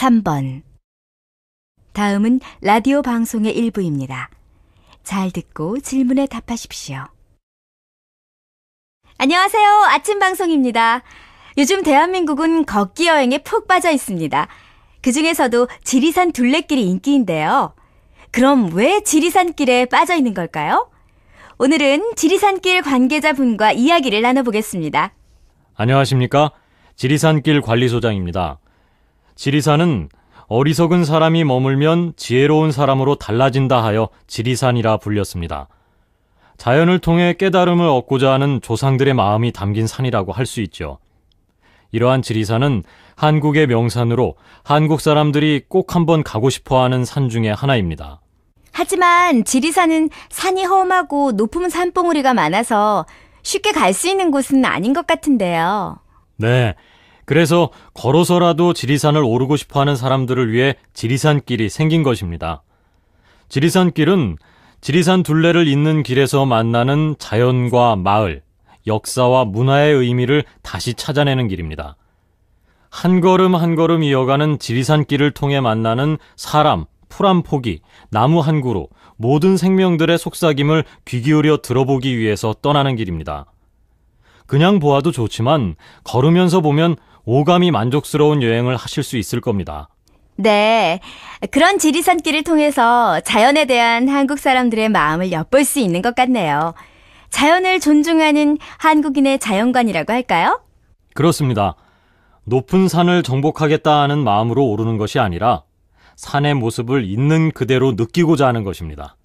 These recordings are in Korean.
3번. 다음은 라디오 방송의 일부입니다. 잘 듣고 질문에 답하십시오. 안녕하세요. 아침 방송입니다. 요즘 대한민국은 걷기 여행에 푹 빠져 있습니다. 그중에서도 지리산 둘레길이 인기인데요. 그럼 왜 지리산길에 빠져 있는 걸까요? 오늘은 지리산길 관계자분과 이야기를 나눠보겠습니다. 안녕하십니까? 지리산길 관리소장입니다. 지리산은 어리석은 사람이 머물면 지혜로운 사람으로 달라진다 하여 지리산이라 불렸습니다. 자연을 통해 깨달음을 얻고자 하는 조상들의 마음이 담긴 산이라고 할 수 있죠. 이러한 지리산은 한국의 명산으로 한국 사람들이 꼭 한번 가고 싶어하는 산 중에 하나입니다. 하지만 지리산은 산이 험하고 높은 산봉우리가 많아서 쉽게 갈 수 있는 곳은 아닌 것 같은데요. 네, 그래서 걸어서라도 지리산을 오르고 싶어하는 사람들을 위해 지리산길이 생긴 것입니다. 지리산길은 지리산 둘레를 잇는 길에서 만나는 자연과 마을, 역사와 문화의 의미를 다시 찾아내는 길입니다. 한 걸음 한 걸음 이어가는 지리산길을 통해 만나는 사람, 풀 한 포기, 나무 한 그루, 모든 생명들의 속삭임을 귀 기울여 들어보기 위해서 떠나는 길입니다. 그냥 보아도 좋지만 걸으면서 보면 오감이 만족스러운 여행을 하실 수 있을 겁니다. 네, 그런 지리산길을 통해서 자연에 대한 한국 사람들의 마음을 엿볼 수 있는 것 같네요. 자연을 존중하는 한국인의 자연관이라고 할까요? 그렇습니다. 높은 산을 정복하겠다 하는 마음으로 오르는 것이 아니라 산의 모습을 있는 그대로 느끼고자 하는 것입니다.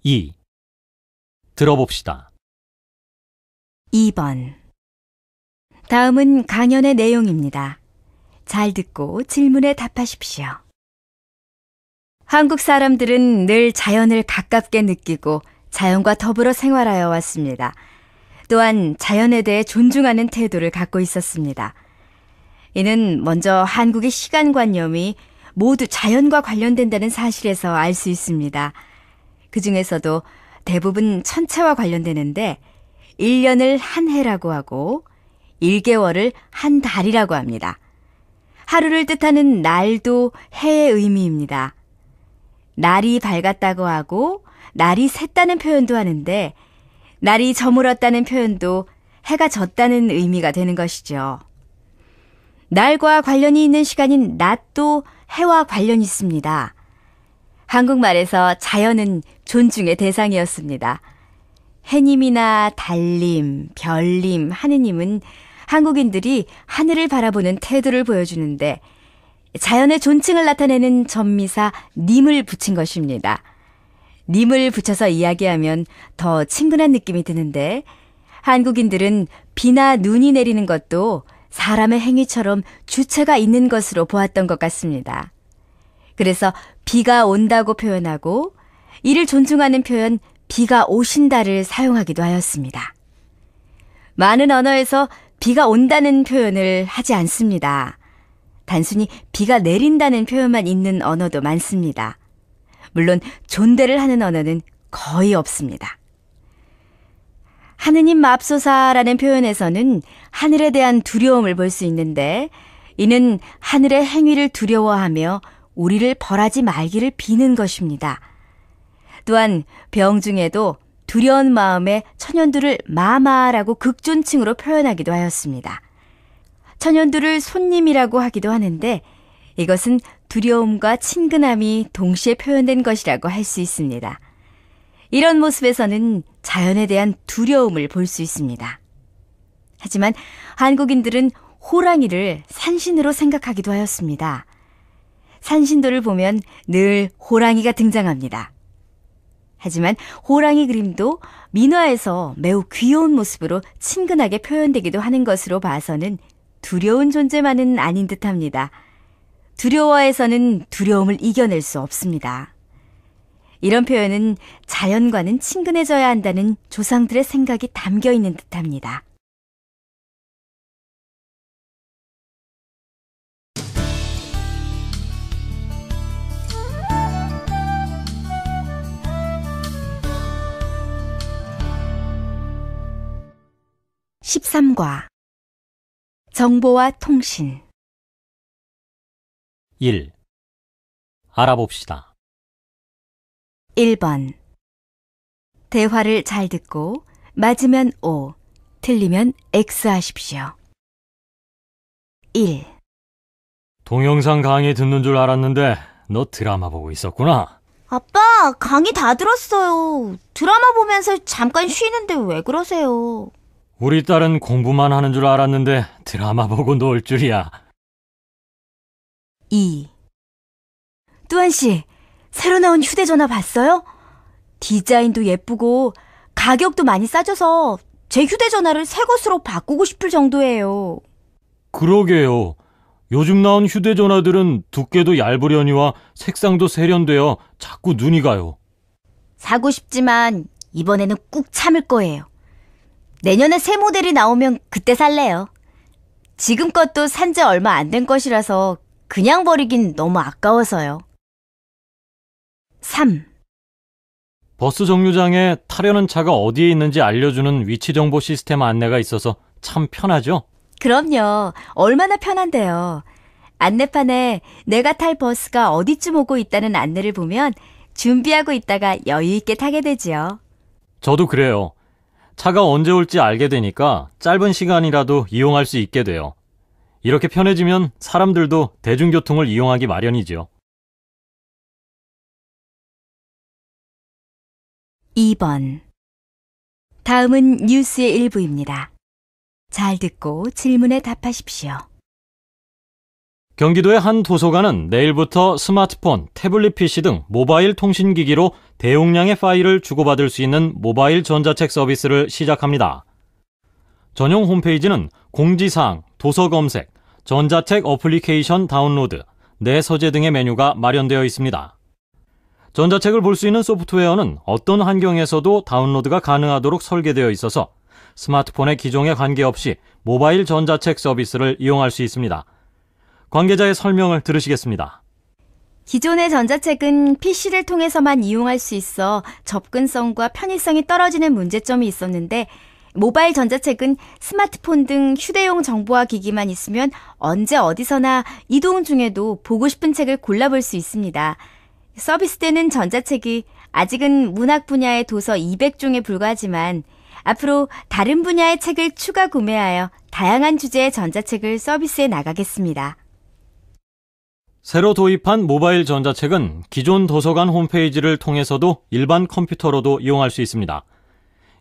2. 들어봅시다. 2번. 다음은 강연의 내용입니다. 잘 듣고 질문에 답하십시오. 한국 사람들은 늘 자연을 가깝게 느끼고 자연과 더불어 생활하여 왔습니다. 또한 자연에 대해 존중하는 태도를 갖고 있었습니다. 이는 먼저 한국의 시간관념이 모두 자연과 관련된다는 사실에서 알 수 있습니다. 그 중에서도 대부분 천체와 관련되는데 1년을 한 해라고 하고 1개월을 한 달이라고 합니다. 하루를 뜻하는 날도 해의 의미입니다. 날이 밝았다고 하고 날이 샜다는 표현도 하는데 날이 저물었다는 표현도 해가 졌다는 의미가 되는 것이죠. 날과 관련이 있는 시간인 낮도 해와 관련이 있습니다. 한국말에서 자연은 존중의 대상이었습니다. 해님이나 달님, 별님, 하느님은 한국인들이 하늘을 바라보는 태도를 보여주는데 자연의 존칭을 나타내는 전미사 님을 붙인 것입니다. 님을 붙여서 이야기하면 더 친근한 느낌이 드는데 한국인들은 비나 눈이 내리는 것도 사람의 행위처럼 주체가 있는 것으로 보았던 것 같습니다. 그래서 비가 온다고 표현하고 이를 존중하는 표현 비가 오신다를 사용하기도 하였습니다. 많은 언어에서 비가 온다는 표현을 하지 않습니다. 단순히 비가 내린다는 표현만 있는 언어도 많습니다. 물론 존대를 하는 언어는 거의 없습니다. 하느님 맙소사라는 표현에서는 하늘에 대한 두려움을 볼 수 있는데 이는 하늘의 행위를 두려워하며 우리를 벌하지 말기를 비는 것입니다. 또한 병 중에도 두려운 마음에 천연두를 마마라고 극존칭으로 표현하기도 하였습니다. 천연두를 손님이라고 하기도 하는데 이것은 두려움과 친근함이 동시에 표현된 것이라고 할 수 있습니다. 이런 모습에서는 자연에 대한 두려움을 볼 수 있습니다. 하지만 한국인들은 호랑이를 산신으로 생각하기도 하였습니다. 산신도를 보면 늘 호랑이가 등장합니다. 하지만 호랑이 그림도 민화에서 매우 귀여운 모습으로 친근하게 표현되기도 하는 것으로 봐서는 두려운 존재만은 아닌 듯합니다. 두려워해서는 두려움을 이겨낼 수 없습니다. 이런 표현은 자연과는 친근해져야 한다는 조상들의 생각이 담겨 있는 듯합니다. (13과) 정보와 통신. 1. 알아봅시다. 1번. 대화를 잘 듣고 맞으면 O, 틀리면 X 하십시오. 1. 동영상 강의 듣는 줄 알았는데 너 드라마 보고 있었구나. 아빠, 강의 다 들었어요. 드라마 보면서 잠깐 쉬는데 왜 그러세요? 우리 딸은 공부만 하는 줄 알았는데 드라마 보고 놀 줄이야. 2. 뚜한 씨, 새로 나온 휴대전화 봤어요? 디자인도 예쁘고 가격도 많이 싸져서 제 휴대전화를 새 것으로 바꾸고 싶을 정도예요. 그러게요. 요즘 나온 휴대전화들은 두께도 얇으려니와 색상도 세련되어 자꾸 눈이 가요. 사고 싶지만 이번에는 꾹 참을 거예요. 내년에 새 모델이 나오면 그때 살래요. 지금 것도 산 지 얼마 안 된 것이라서 그냥 버리긴 너무 아까워서요. 3. 버스 정류장에 타려는 차가 어디에 있는지 알려주는 위치 정보 시스템 안내가 있어서 참 편하죠? 그럼요. 얼마나 편한데요. 안내판에 내가 탈 버스가 어디쯤 오고 있다는 안내를 보면 준비하고 있다가 여유 있게 타게 되지요. 저도 그래요. 차가 언제 올지 알게 되니까 짧은 시간이라도 이용할 수 있게 돼요. 이렇게 편해지면 사람들도 대중교통을 이용하기 마련이죠. 2번. 다음은 뉴스의 일부입니다. 잘 듣고 질문에 답하십시오. 경기도의 한 도서관은 내일부터 스마트폰, 태블릿 PC 등 모바일 통신기기로 대용량의 파일을 주고받을 수 있는 모바일 전자책 서비스를 시작합니다. 전용 홈페이지는 공지사항, 도서 검색, 전자책 어플리케이션 다운로드, 내 서재 등의 메뉴가 마련되어 있습니다. 전자책을 볼 수 있는 소프트웨어는 어떤 환경에서도 다운로드가 가능하도록 설계되어 있어서 스마트폰의 기종에 관계없이 모바일 전자책 서비스를 이용할 수 있습니다. 관계자의 설명을 들으시겠습니다. 기존의 전자책은 PC를 통해서만 이용할 수 있어 접근성과 편의성이 떨어지는 문제점이 있었는데 모바일 전자책은 스마트폰 등 휴대용 정보화 기기만 있으면 언제 어디서나 이동 중에도 보고 싶은 책을 골라볼 수 있습니다. 서비스되는 전자책이 아직은 문학 분야의 도서 200종에 불과하지만 앞으로 다른 분야의 책을 추가 구매하여 다양한 주제의 전자책을 서비스해 나가겠습니다. 새로 도입한 모바일 전자책은 기존 도서관 홈페이지를 통해서도 일반 컴퓨터로도 이용할 수 있습니다.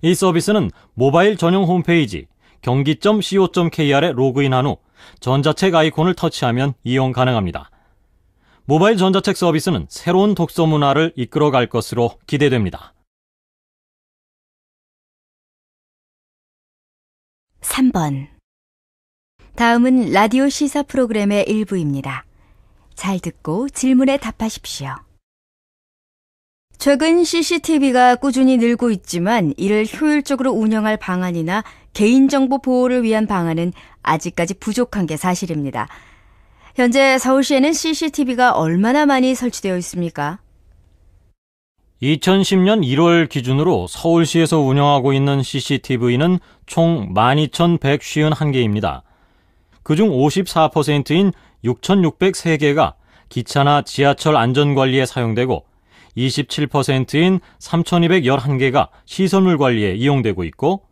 이 서비스는 모바일 전용 홈페이지 경기.co.kr에 로그인한 후 전자책 아이콘을 터치하면 이용 가능합니다. 모바일 전자책 서비스는 새로운 독서 문화를 이끌어갈 것으로 기대됩니다. 3번. 다음은 라디오 시사 프로그램의 일부입니다. 잘 듣고 질문에 답하십시오. 최근 CCTV가 꾸준히 늘고 있지만 이를 효율적으로 운영할 방안이나 개인정보 보호를 위한 방안은 아직까지 부족한 게 사실입니다. 현재 서울시에는 CCTV가 얼마나 많이 설치되어 있습니까? 2010년 1월 기준으로 서울시에서 운영하고 있는 CCTV는 총 12,151개입니다. 그중 54%인 6,603개가 기차나 지하철 안전관리에 사용되고 27%인 3,211개가 시설물 관리에 이용되고 있고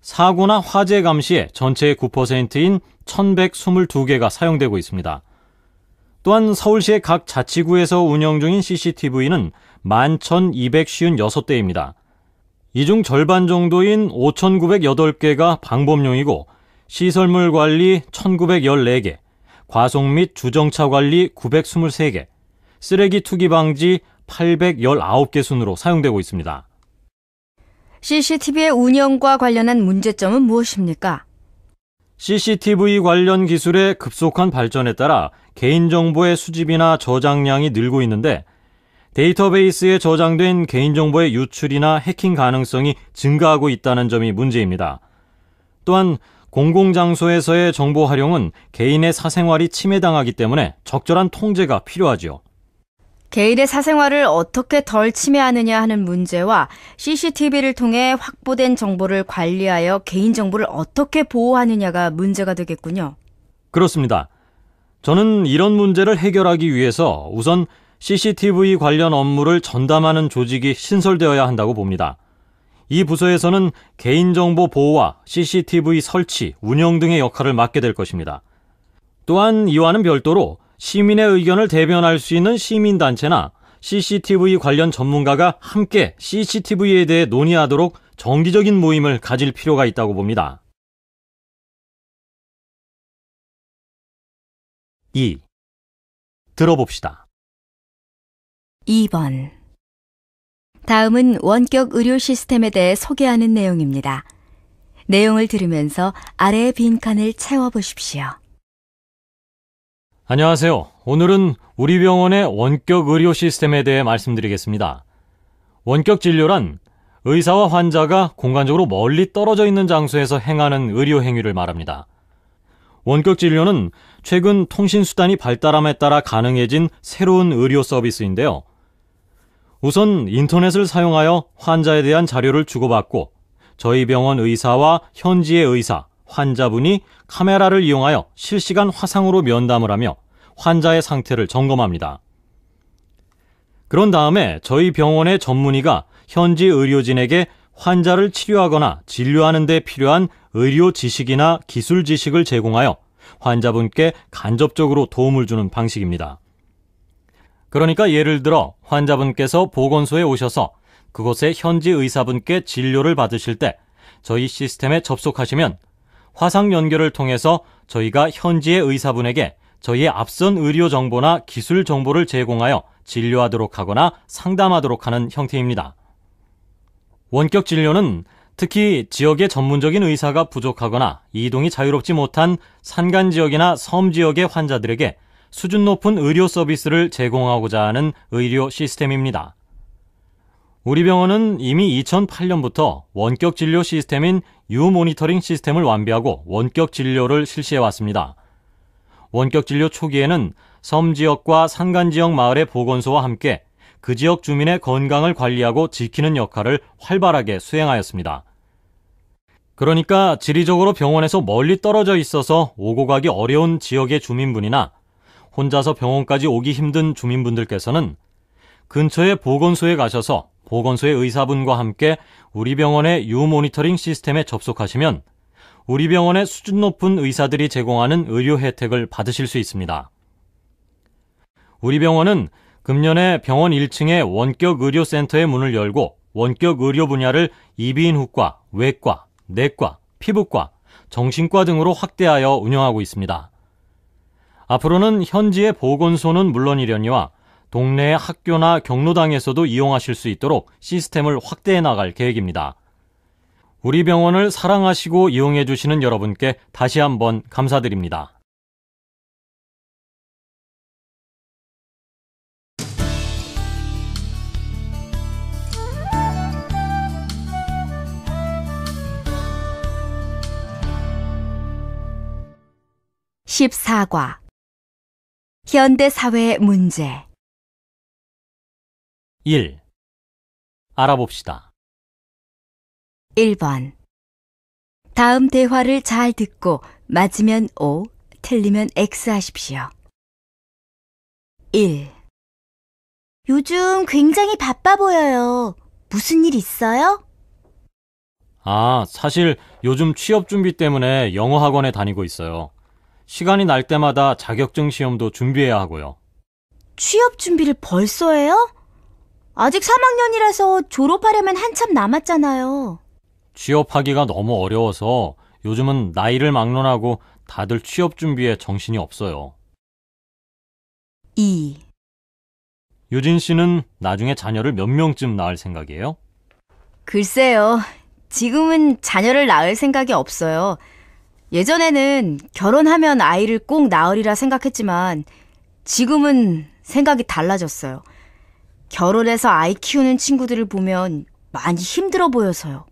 사고나 화재 감시에 전체의 9%인 1,122개가 사용되고 있습니다. 또한 서울시의 각 자치구에서 운영 중인 CCTV는 11,256대입니다. 이 중 절반 정도인 5,908개가 방범용이고 시설물 관리 1,914개, 과속 및 주정차 관리 923개, 쓰레기 투기 방지 819개 순으로 사용되고 있습니다. CCTV의 운영과 관련한 문제점은 무엇입니까? CCTV 관련 기술의 급속한 발전에 따라 개인정보의 수집이나 저장량이 늘고 있는데 데이터베이스에 저장된 개인정보의 유출이나 해킹 가능성이 증가하고 있다는 점이 문제입니다. 또한 공공장소에서의 정보 활용은 개인의 사생활이 침해당하기 때문에 적절한 통제가 필요하죠. 개인의 사생활을 어떻게 덜 침해하느냐 하는 문제와 CCTV를 통해 확보된 정보를 관리하여 개인정보를 어떻게 보호하느냐가 문제가 되겠군요. 그렇습니다. 저는 이런 문제를 해결하기 위해서 우선 CCTV 관련 업무를 전담하는 조직이 신설되어야 한다고 봅니다. 이 부서에서는 개인정보 보호와 CCTV 설치, 운영 등의 역할을 맡게 될 것입니다. 또한 이와는 별도로 시민의 의견을 대변할 수 있는 시민단체나 CCTV 관련 전문가가 함께 CCTV에 대해 논의하도록 정기적인 모임을 가질 필요가 있다고 봅니다. 2. 들어봅시다. 2번. 다음은 원격 의료 시스템에 대해 소개하는 내용입니다. 내용을 들으면서 아래의 빈칸을 채워보십시오. 안녕하세요. 오늘은 우리 병원의 원격 의료 시스템에 대해 말씀드리겠습니다. 원격 진료란 의사와 환자가 공간적으로 멀리 떨어져 있는 장소에서 행하는 의료 행위를 말합니다. 원격 진료는 최근 통신수단이 발달함에 따라 가능해진 새로운 의료 서비스인데요. 우선 인터넷을 사용하여 환자에 대한 자료를 주고받고 저희 병원 의사와 현지의 의사, 환자분이 카메라를 이용하여 실시간 화상으로 면담을 하며 환자의 상태를 점검합니다. 그런 다음에 저희 병원의 전문의가 현지 의료진에게 환자를 치료하거나 진료하는 데 필요한 의료 지식이나 기술 지식을 제공하여 환자분께 간접적으로 도움을 주는 방식입니다. 그러니까 예를 들어 환자분께서 보건소에 오셔서 그곳의 현지 의사분께 진료를 받으실 때 저희 시스템에 접속하시면 화상 연결을 통해서 저희가 현지의 의사분에게 저희의 앞선 의료 정보나 기술 정보를 제공하여 진료하도록 하거나 상담하도록 하는 형태입니다. 원격 진료는 특히 지역의 전문적인 의사가 부족하거나 이동이 자유롭지 못한 산간 지역이나 섬 지역의 환자들에게 수준 높은 의료 서비스를 제공하고자 하는 의료 시스템입니다. 우리 병원은 이미 2008년부터 원격 진료 시스템인 유모니터링 시스템을 완비하고 원격 진료를 실시해 왔습니다. 원격 진료 초기에는 섬 지역과 산간 지역 마을의 보건소와 함께 그 지역 주민의 건강을 관리하고 지키는 역할을 활발하게 수행하였습니다. 그러니까 지리적으로 병원에서 멀리 떨어져 있어서 오고 가기 어려운 지역의 주민분이나 혼자서 병원까지 오기 힘든 주민분들께서는 근처의 보건소에 가셔서 보건소의 의사분과 함께 우리 병원의 유모니터링 시스템에 접속하시면 우리 병원의 수준 높은 의사들이 제공하는 의료 혜택을 받으실 수 있습니다. 우리 병원은 금년에 병원 1층에 원격 의료센터의 문을 열고 원격 의료 분야를 이비인후과, 외과, 내과, 피부과, 정신과 등으로 확대하여 운영하고 있습니다. 앞으로는 현지의 보건소는 물론이려니와 동네의 학교나 경로당에서도 이용하실 수 있도록 시스템을 확대해 나갈 계획입니다. 우리 병원을 사랑하시고 이용해 주시는 여러분께 다시 한번 감사드립니다. (14과) 현대사회의 문제. 1. 알아봅시다. 1번. 다음 대화를 잘 듣고 맞으면 O, 틀리면 X 하십시오. 1. 요즘 굉장히 바빠 보여요. 무슨 일 있어요? 사실 요즘 취업 준비 때문에 영어 학원에 다니고 있어요. 시간이 날 때마다 자격증 시험도 준비해야 하고요. 취업 준비를 벌써 해요? 아직 3학년이라서 졸업하려면 한참 남았잖아요. 취업하기가 너무 어려워서 요즘은 나이를 막론하고 다들 취업 준비에 정신이 없어요. 2. 유진 씨는 나중에 자녀를 몇 명쯤 낳을 생각이에요? 글쎄요. 지금은 자녀를 낳을 생각이 없어요. 예전에는 결혼하면 아이를 꼭 낳으리라 생각했지만 지금은 생각이 달라졌어요. 결혼해서 아이 키우는 친구들을 보면 많이 힘들어 보여서요.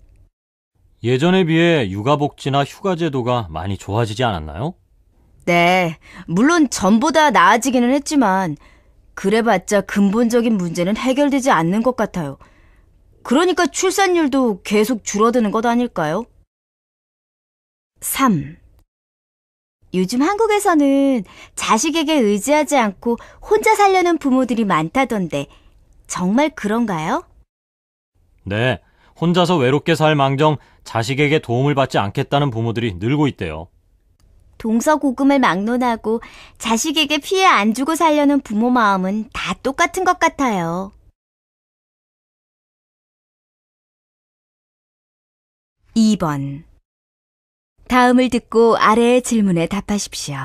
예전에 비해 육아복지나 휴가제도가 많이 좋아지지 않았나요? 네, 물론 전보다 나아지기는 했지만 그래봤자 근본적인 문제는 해결되지 않는 것 같아요. 그러니까 출산율도 계속 줄어드는 것 아닐까요? 3. 요즘 한국에서는 자식에게 의지하지 않고 혼자 살려는 부모들이 많다던데 정말 그런가요? 네, 혼자서 외롭게 살 망정 자식에게 도움을 받지 않겠다는 부모들이 늘고 있대요. 동서고금을 막론하고 자식에게 피해 안 주고 살려는 부모 마음은 다 똑같은 것 같아요. 2번. 다음을 듣고 아래의 질문에 답하십시오.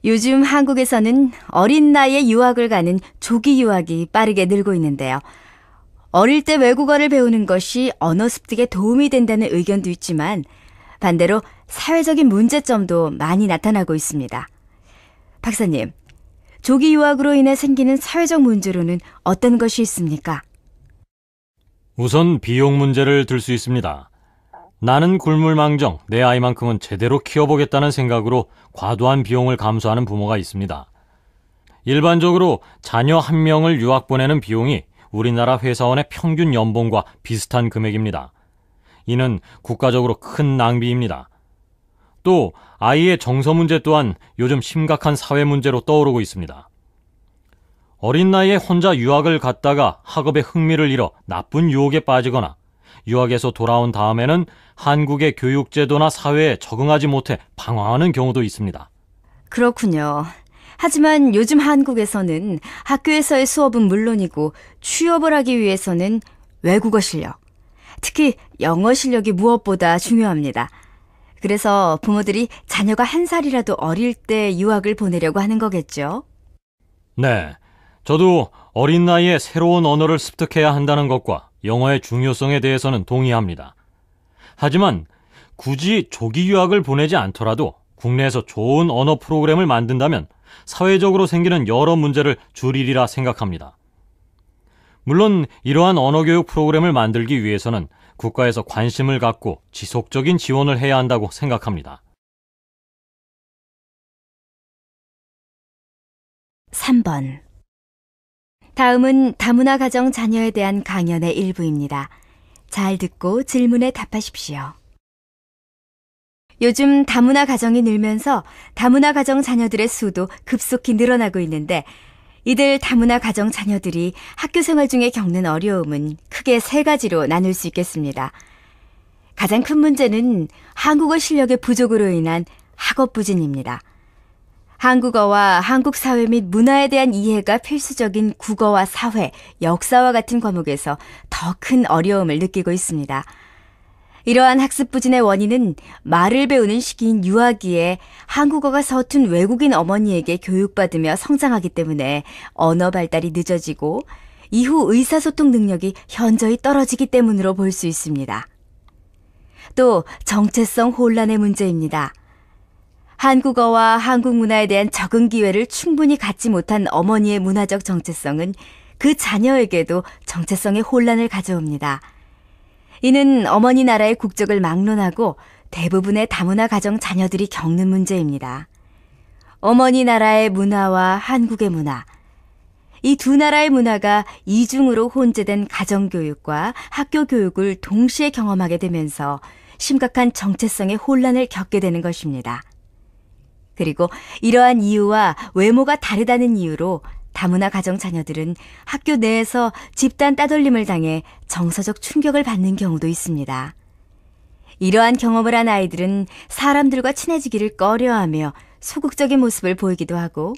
요즘 한국에서는 어린 나이에 유학을 가는 조기 유학이 빠르게 늘고 있는데요. 어릴 때 외국어를 배우는 것이 언어 습득에 도움이 된다는 의견도 있지만 반대로 사회적인 문제점도 많이 나타나고 있습니다. 박사님, 조기 유학으로 인해 생기는 사회적 문제로는 어떤 것이 있습니까? 우선 비용 문제를 들 수 있습니다. 나는 굶을망정 내 아이만큼은 제대로 키워보겠다는 생각으로 과도한 비용을 감수하는 부모가 있습니다. 일반적으로 자녀 한 명을 유학 보내는 비용이 우리나라 회사원의 평균 연봉과 비슷한 금액입니다. 이는 국가적으로 큰 낭비입니다. 또 아이의 정서 문제 또한 요즘 심각한 사회 문제로 떠오르고 있습니다. 어린 나이에 혼자 유학을 갔다가 학업에 흥미를 잃어 나쁜 유혹에 빠지거나 유학에서 돌아온 다음에는 한국의 교육제도나 사회에 적응하지 못해 방황하는 경우도 있습니다. 그렇군요. 하지만 요즘 한국에서는 학교에서의 수업은 물론이고 취업을 하기 위해서는 외국어 실력, 특히 영어 실력이 무엇보다 중요합니다. 그래서 부모들이 자녀가 한 살이라도 어릴 때 유학을 보내려고 하는 거겠죠? 네, 저도 어린 나이에 새로운 언어를 습득해야 한다는 것과 영어의 중요성에 대해서는 동의합니다. 하지만 굳이 조기 유학을 보내지 않더라도 국내에서 좋은 언어 프로그램을 만든다면 사회적으로 생기는 여러 문제를 줄이리라 생각합니다. 물론 이러한 언어교육 프로그램을 만들기 위해서는 국가에서 관심을 갖고 지속적인 지원을 해야 한다고 생각합니다. 3번. 다음은 다문화 가정 자녀에 대한 강연의 일부입니다. 잘 듣고 질문에 답하십시오. 요즘 다문화 가정이 늘면서 다문화 가정 자녀들의 수도 급속히 늘어나고 있는데 이들 다문화 가정 자녀들이 학교 생활 중에 겪는 어려움은 크게 세 가지로 나눌 수 있겠습니다. 가장 큰 문제는 한국어 실력의 부족으로 인한 학업 부진입니다. 한국어와 한국 사회 및 문화에 대한 이해가 필수적인 국어와 사회, 역사와 같은 과목에서 더 큰 어려움을 느끼고 있습니다. 이러한 학습 부진의 원인은 말을 배우는 시기인 유아기에 한국어가 서툰 외국인 어머니에게 교육받으며 성장하기 때문에 언어 발달이 늦어지고 이후 의사소통 능력이 현저히 떨어지기 때문으로 볼 수 있습니다. 또 정체성 혼란의 문제입니다. 한국어와 한국 문화에 대한 적응 기회를 충분히 갖지 못한 어머니의 문화적 정체성은 그 자녀에게도 정체성의 혼란을 가져옵니다. 이는 어머니 나라의 국적을 막론하고 대부분의 다문화 가정 자녀들이 겪는 문제입니다. 어머니 나라의 문화와 한국의 문화, 이 두 나라의 문화가 이중으로 혼재된 가정교육과 학교교육을 동시에 경험하게 되면서 심각한 정체성의 혼란을 겪게 되는 것입니다. 그리고 이러한 이유와 외모가 다르다는 이유로 다문화 가정 자녀들은 학교 내에서 집단 따돌림을 당해 정서적 충격을 받는 경우도 있습니다. 이러한 경험을 한 아이들은 사람들과 친해지기를 꺼려하며 소극적인 모습을 보이기도 하고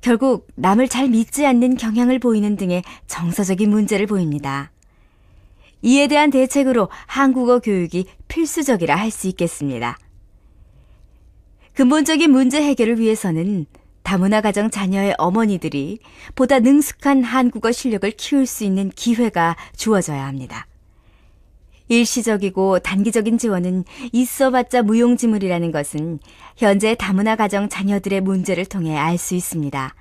결국 남을 잘 믿지 않는 경향을 보이는 등의 정서적인 문제를 보입니다. 이에 대한 대책으로 한국어 교육이 필수적이라 할 수 있겠습니다. 근본적인 문제 해결을 위해서는 다문화 가정 자녀의 어머니들이 보다 능숙한 한국어 실력을 키울 수 있는 기회가 주어져야 합니다. 일시적이고 단기적인 지원은 있어봤자 무용지물이라는 것은 현재 다문화 가정 자녀들의 문제를 통해 알 수 있습니다.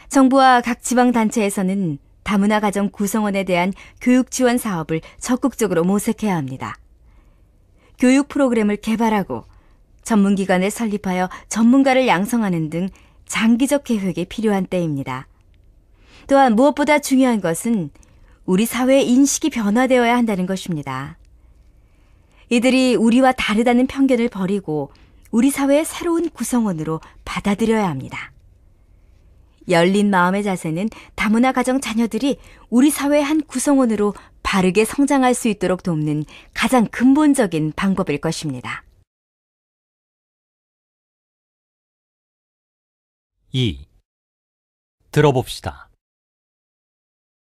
정부와 각 지방단체에서는 다문화 가정 구성원에 대한 교육 지원 사업을 적극적으로 모색해야 합니다. 교육 프로그램을 개발하고 전문기관을 설립하여 전문가를 양성하는 등 장기적 계획이 필요한 때입니다. 또한 무엇보다 중요한 것은 우리 사회의 인식이 변화되어야 한다는 것입니다. 이들이 우리와 다르다는 편견을 버리고 우리 사회의 새로운 구성원으로 받아들여야 합니다. 열린 마음의 자세는 다문화 가정 자녀들이 우리 사회의 한 구성원으로 바르게 성장할 수 있도록 돕는 가장 근본적인 방법일 것입니다. 2. 들어봅시다.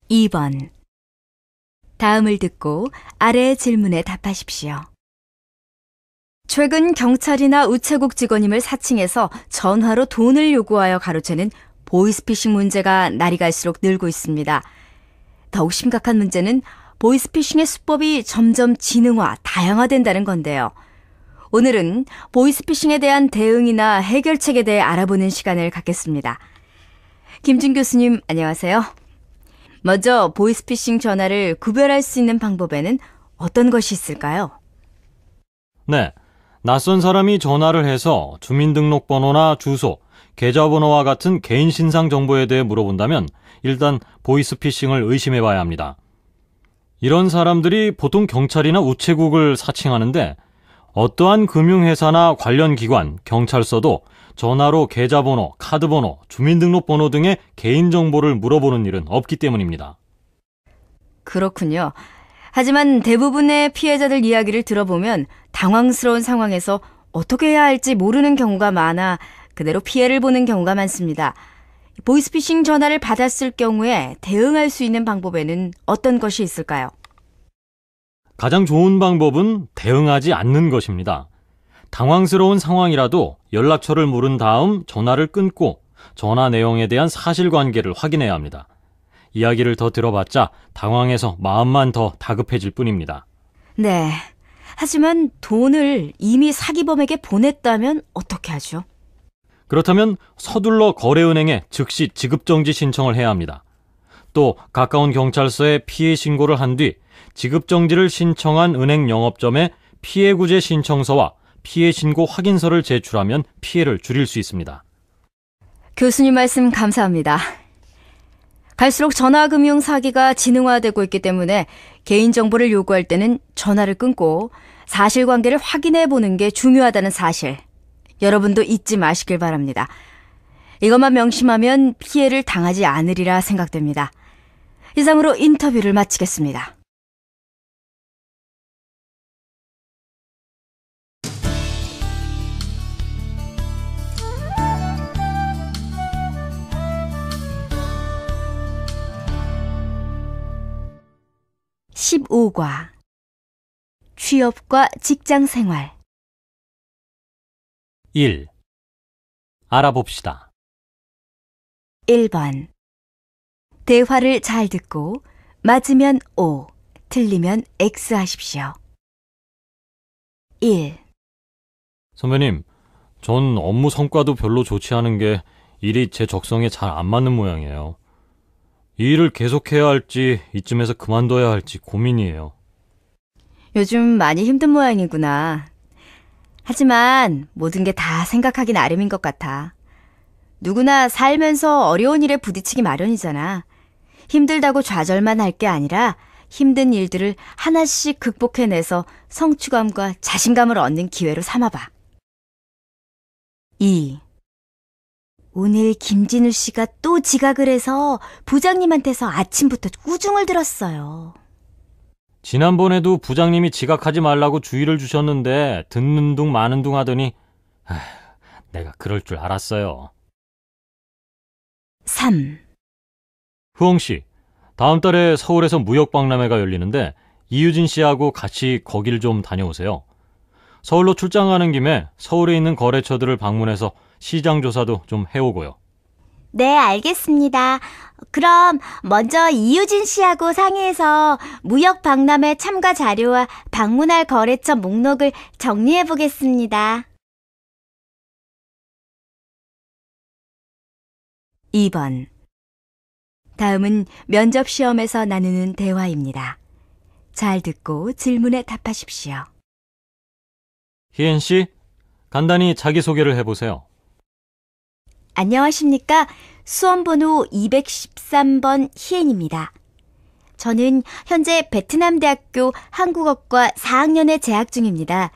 2번. 다음을 듣고 아래의 질문에 답하십시오. 최근 경찰이나 우체국 직원임을 사칭해서 전화로 돈을 요구하여 가로채는 보이스피싱 문제가 날이 갈수록 늘고 있습니다. 더욱 심각한 문제는 보이스피싱의 수법이 점점 지능화, 다양화된다는 건데요. 오늘은 보이스피싱에 대한 대응이나 해결책에 대해 알아보는 시간을 갖겠습니다. 김준 교수님, 안녕하세요. 먼저 보이스피싱 전화를 구별할 수 있는 방법에는 어떤 것이 있을까요? 네, 낯선 사람이 전화를 해서 주민등록번호나 주소, 계좌번호와 같은 개인 신상 정보에 대해 물어본다면 일단 보이스피싱을 의심해봐야 합니다. 이런 사람들이 보통 경찰이나 우체국을 사칭하는데 어떠한 금융회사나 관련 기관, 경찰서도 전화로 계좌번호, 카드번호, 주민등록번호 등의 개인정보를 물어보는 일은 없기 때문입니다. 그렇군요. 하지만 대부분의 피해자들 이야기를 들어보면 당황스러운 상황에서 어떻게 해야 할지 모르는 경우가 많아 그대로 피해를 보는 경우가 많습니다. 보이스피싱 전화를 받았을 경우에 대응할 수 있는 방법에는 어떤 것이 있을까요? 가장 좋은 방법은 대응하지 않는 것입니다. 당황스러운 상황이라도 연락처를 물은 다음 전화를 끊고 전화 내용에 대한 사실관계를 확인해야 합니다. 이야기를 더 들어봤자 당황해서 마음만 더 다급해질 뿐입니다. 네. 하지만 돈을 이미 사기범에게 보냈다면 어떻게 하죠? 그렇다면 서둘러 거래은행에 즉시 지급정지 신청을 해야 합니다. 또 가까운 경찰서에 피해 신고를 한 뒤 지급정지를 신청한 은행 영업점에 피해구제 신청서와 피해 신고 확인서를 제출하면 피해를 줄일 수 있습니다. 교수님 말씀 감사합니다. 갈수록 전화금융 사기가 지능화되고 있기 때문에 개인정보를 요구할 때는 전화를 끊고 사실관계를 확인해 보는 게 중요하다는 사실, 여러분도 잊지 마시길 바랍니다. 이것만 명심하면 피해를 당하지 않으리라 생각됩니다. 이상으로 인터뷰를 마치겠습니다. (15과) 취업과 직장생활. 1. 알아봅시다. 1번. 대화를 잘 듣고 맞으면 O, 틀리면 X 하십시오. 1. 선배님, 전 업무 성과도 별로 좋지 않은 게 일이 제 적성에 잘 안 맞는 모양이에요. 이 일을 계속해야 할지 이쯤에서 그만둬야 할지 고민이에요. 요즘 많이 힘든 모양이구나. 하지만 모든 게 다 생각하기 나름인 것 같아. 누구나 살면서 어려운 일에 부딪히기 마련이잖아. 힘들다고 좌절만 할 게 아니라 힘든 일들을 하나씩 극복해내서 성취감과 자신감을 얻는 기회로 삼아봐. 2. 오늘 김진우 씨가 또 지각을 해서 부장님한테서 아침부터 꾸중을 들었어요. 지난번에도 부장님이 지각하지 말라고 주의를 주셨는데 듣는 둥 마는 둥 하더니 내가 그럴 줄 알았어요. 3. 후엉씨, 다음 달에 서울에서 무역박람회가 열리는데 이유진 씨하고 같이 거길 좀 다녀오세요. 서울로 출장 가는 김에 서울에 있는 거래처들을 방문해서 시장 조사도 좀 해오고요. 네, 알겠습니다. 그럼 먼저 이유진 씨하고 상의해서 무역 박람회 참가 자료와 방문할 거래처 목록을 정리해 보겠습니다. 2번. 다음은 면접 시험에서 나누는 대화입니다. 잘 듣고 질문에 답하십시오. 희엔 씨, 간단히 자기소개를 해보세요. 안녕하십니까? 수험번호 213번 희엔입니다. 저는 현재 베트남 대학교 한국어과 4학년에 재학 중입니다.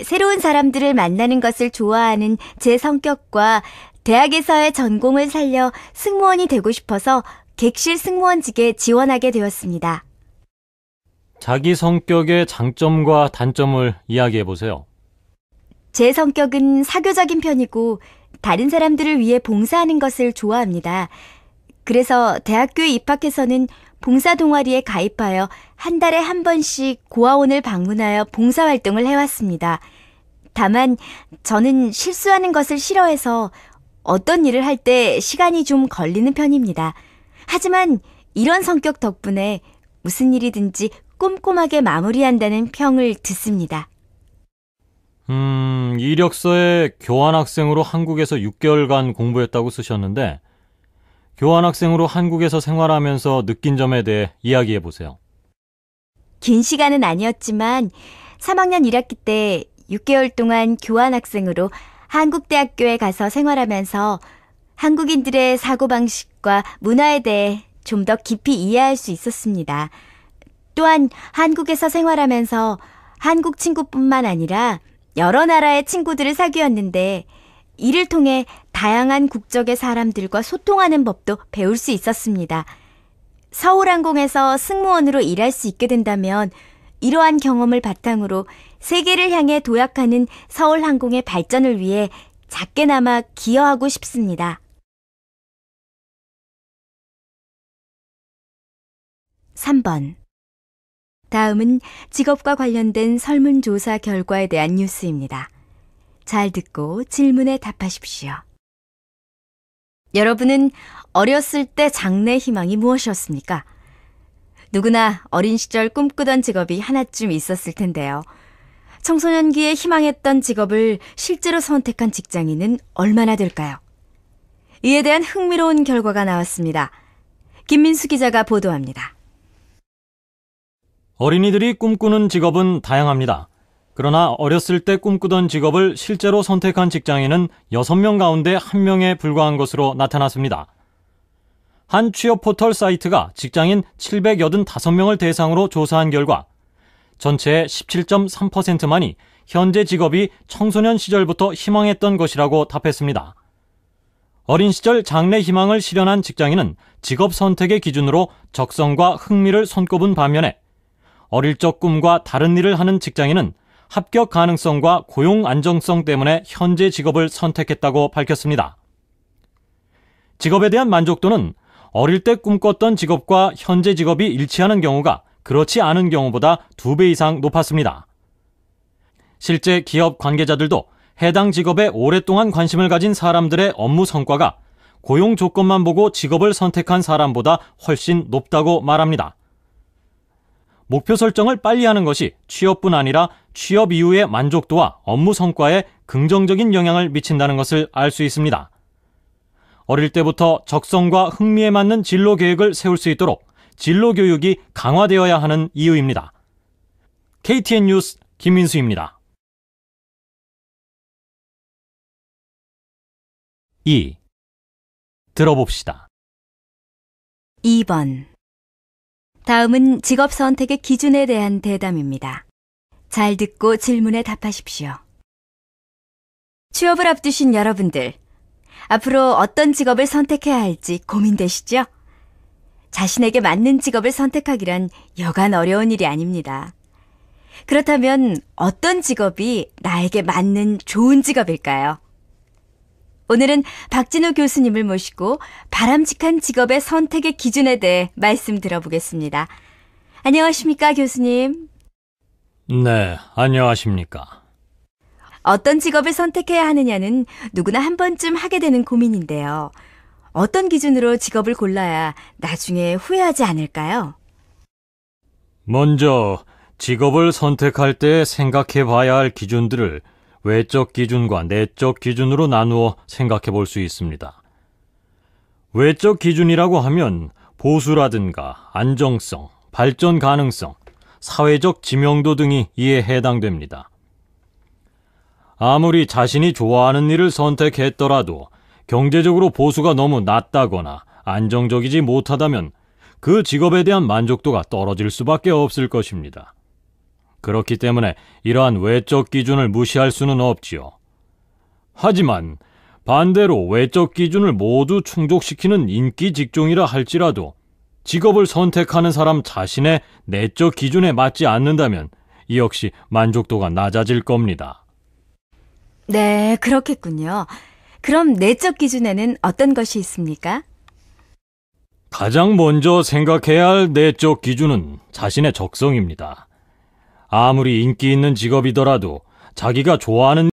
새로운 사람들을 만나는 것을 좋아하는 제 성격과 대학에서의 전공을 살려 승무원이 되고 싶어서 객실 승무원직에 지원하게 되었습니다. 자기 성격의 장점과 단점을 이야기해 보세요. 제 성격은 사교적인 편이고 다른 사람들을 위해 봉사하는 것을 좋아합니다. 그래서 대학교에 입학해서는 봉사 동아리에 가입하여 한 달에 한 번씩 고아원을 방문하여 봉사활동을 해왔습니다. 다만 저는 실수하는 것을 싫어해서 어떤 일을 할 때 시간이 좀 걸리는 편입니다. 하지만 이런 성격 덕분에 무슨 일이든지 꼼꼼하게 마무리한다는 평을 듣습니다. 이력서에 교환학생으로 한국에서 6개월간 공부했다고 쓰셨는데 교환학생으로 한국에서 생활하면서 느낀 점에 대해 이야기해 보세요. 긴 시간은 아니었지만 3학년 1학기 때 6개월 동안 교환학생으로 한국대학교에 가서 생활하면서 한국인들의 사고방식과 문화에 대해 좀 더 깊이 이해할 수 있었습니다. 또한 한국에서 생활하면서 한국 친구뿐만 아니라 여러 나라의 친구들을 사귀었는데 이를 통해 다양한 국적의 사람들과 소통하는 법도 배울 수 있었습니다. 서울항공에서 승무원으로 일할 수 있게 된다면 이러한 경험을 바탕으로 세계를 향해 도약하는 서울항공의 발전을 위해 작게나마 기여하고 싶습니다. 3번. 다음은 직업과 관련된 설문조사 결과에 대한 뉴스입니다. 잘 듣고 질문에 답하십시오. 여러분은 어렸을 때 장래 희망이 무엇이었습니까? 누구나 어린 시절 꿈꾸던 직업이 하나쯤 있었을 텐데요. 청소년기에 희망했던 직업을 실제로 선택한 직장인은 얼마나 될까요? 이에 대한 흥미로운 결과가 나왔습니다. 김민수 기자가 보도합니다. 어린이들이 꿈꾸는 직업은 다양합니다. 그러나 어렸을 때 꿈꾸던 직업을 실제로 선택한 직장인은 6명 가운데 1명에 불과한 것으로 나타났습니다. 한 취업 포털 사이트가 직장인 785명을 대상으로 조사한 결과 전체의 17.3%만이 현재 직업이 청소년 시절부터 희망했던 것이라고 답했습니다. 어린 시절 장래 희망을 실현한 직장인은 직업 선택의 기준으로 적성과 흥미를 손꼽은 반면에 어릴 적 꿈과 다른 일을 하는 직장인은 합격 가능성과 고용 안정성 때문에 현재 직업을 선택했다고 밝혔습니다. 직업에 대한 만족도는 어릴 때 꿈꿨던 직업과 현재 직업이 일치하는 경우가 그렇지 않은 경우보다 2배 이상 높았습니다. 실제 기업 관계자들도 해당 직업에 오랫동안 관심을 가진 사람들의 업무 성과가 고용 조건만 보고 직업을 선택한 사람보다 훨씬 높다고 말합니다. 목표 설정을 빨리 하는 것이 취업뿐 아니라 취업 이후의 만족도와 업무 성과에 긍정적인 영향을 미친다는 것을 알 수 있습니다. 어릴 때부터 적성과 흥미에 맞는 진로 계획을 세울 수 있도록 진로 교육이 강화되어야 하는 이유입니다. KTN 뉴스 김민수입니다. 2. 들어봅시다. 2번. 다음은 직업 선택의 기준에 대한 대담입니다. 잘 듣고 질문에 답하십시오. 취업을 앞두신 여러분들, 앞으로 어떤 직업을 선택해야 할지 고민되시죠? 자신에게 맞는 직업을 선택하기란 여간 어려운 일이 아닙니다. 그렇다면 어떤 직업이 나에게 맞는 좋은 직업일까요? 오늘은 박진우 교수님을 모시고 바람직한 직업의 선택의 기준에 대해 말씀 들어보겠습니다. 안녕하십니까, 교수님? 네, 안녕하십니까. 어떤 직업을 선택해야 하느냐는 누구나 한 번쯤 하게 되는 고민인데요. 어떤 기준으로 직업을 골라야 나중에 후회하지 않을까요? 먼저 직업을 선택할 때 생각해 봐야 할 기준들을 외적 기준과 내적 기준으로 나누어 생각해 볼 수 있습니다. 외적 기준이라고 하면 보수라든가 안정성, 발전 가능성, 사회적 지명도 등이 이에 해당됩니다. 아무리 자신이 좋아하는 일을 선택했더라도 경제적으로 보수가 너무 낮다거나 안정적이지 못하다면 그 직업에 대한 만족도가 떨어질 수밖에 없을 것입니다. 그렇기 때문에 이러한 외적 기준을 무시할 수는 없지요. 하지만 반대로 외적 기준을 모두 충족시키는 인기 직종이라 할지라도 직업을 선택하는 사람 자신의 내적 기준에 맞지 않는다면 이 역시 만족도가 낮아질 겁니다. 네, 그렇겠군요. 그럼 내적 기준에는 어떤 것이 있습니까? 가장 먼저 생각해야 할 내적 기준은 자신의 적성입니다. 아무리 인기 있는 직업이더라도 자기가 좋아하는